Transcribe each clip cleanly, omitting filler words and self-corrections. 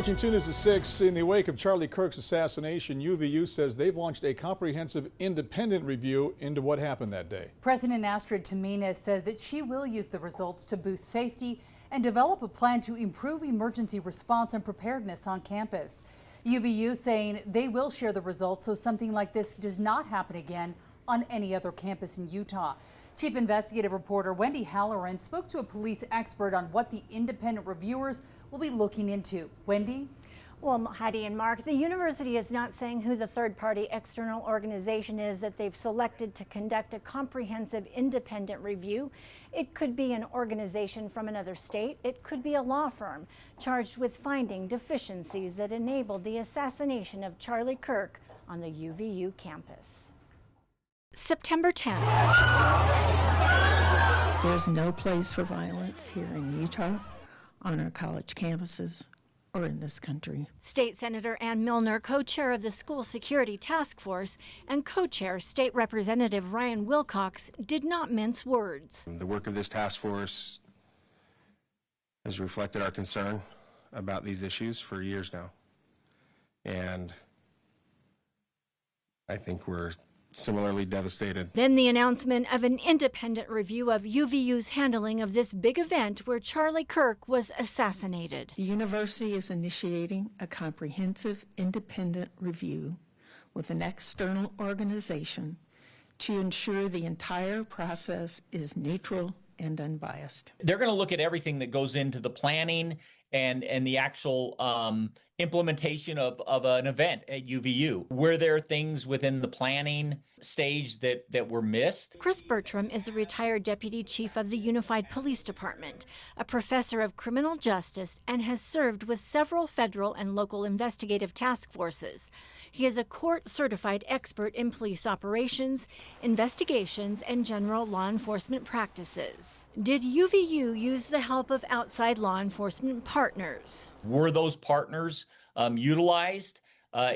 Watching Tuminez at 6, in the wake of Charlie Kirk's assassination, UVU says they've launched a comprehensive independent review into what happened that day. President Astrid Tuminez says that she will use the results to boost safety and develop a plan to improve emergency response and preparedness on campus. UVU saying they will share the results so something like this does not happen again on any other campus in Utah. Chief investigative reporter Wendy Halloran spoke to a police expert on what the independent reviewers will be looking into. Wendy? Well, Heidi and Mark, the university is not saying who the third-party external organization is that they've selected to conduct a comprehensive independent review. It could be an organization from another state. It could be a law firm charged with finding deficiencies that enabled the assassination of Charlie Kirk on the UVU campus. September 10th. There's no place for violence here in Utah, on our college campuses, or in this country. State Senator Ann Milner, co-chair of the School Security Task Force, and co-chair State Representative Ryan Wilcox did not mince words. The work of this task force has reflected our concern about these issues for years now. And I think we're similarly devastated. Then the announcement of an independent review of UVU's handling of this big event where Charlie Kirk was assassinated. The university is initiating a comprehensive independent review with an external organization to ensure the entire process is neutral and unbiased. They're going to look at everything that goes into the planning and the actual implementation of an event at UVU. Were there things within the planning stage that were missed? Chris Bertram is a retired deputy chief of the Unified Police Department, a professor of criminal justice, and has served with several federal and local investigative task forces. He is a court-certified expert in police operations, investigations, and general law enforcement practices. Did UVU use the help of outside law enforcement partners? Were those partners utilized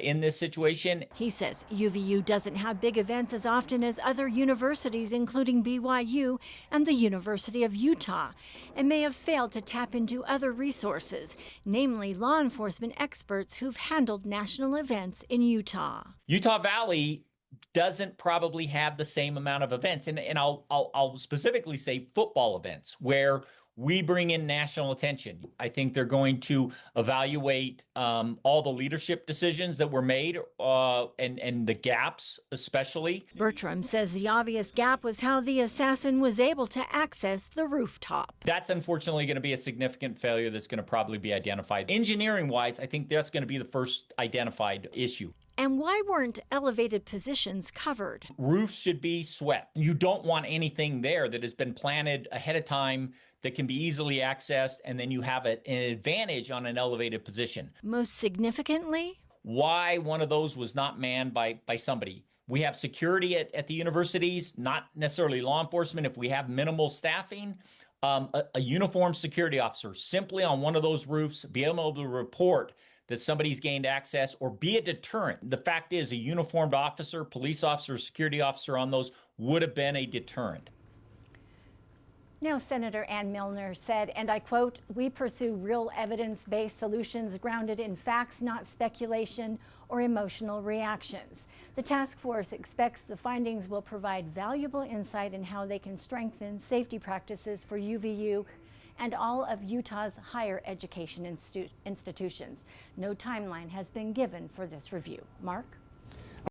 in this situation? He says UVU doesn't have big events as often as other universities, including BYU and the University of Utah, and may have failed to tap into other resources, namely law enforcement experts who've handled national events in Utah. Utah Valley doesn't probably have the same amount of events, and I'll specifically say football events where we bring in national attention. I think they're going to evaluate all the leadership decisions that were made and the gaps especially. Bertram says the obvious gap was how the assassin was able to access the rooftop. That's unfortunately going to be a significant failure that's going to probably be identified. Engineering-wise, I think that's going to be the first identified issue. And why weren't elevated positions covered? Roofs should be swept. You don't want anything there that has been planted ahead of time that can be easily accessed, and then you have an advantage on an elevated position. Most significantly, why one of those was not manned by somebody. We have security at the universities, not necessarily law enforcement. If we have minimal staffing, a uniformed security officer simply on one of those roofs, be able to report that somebody's gained access or be a deterrent. The fact is, a uniformed officer, police officer, security officer on those would have been a deterrent. Now, Senator Ann Milner said, and I quote, "We pursue real evidence-based solutions grounded in facts, not speculation or emotional reactions. The task force expects the findings will provide valuable insight in how they can strengthen safety practices for UVU and all of Utah's higher education institutions. No timeline has been given for this review." Mark?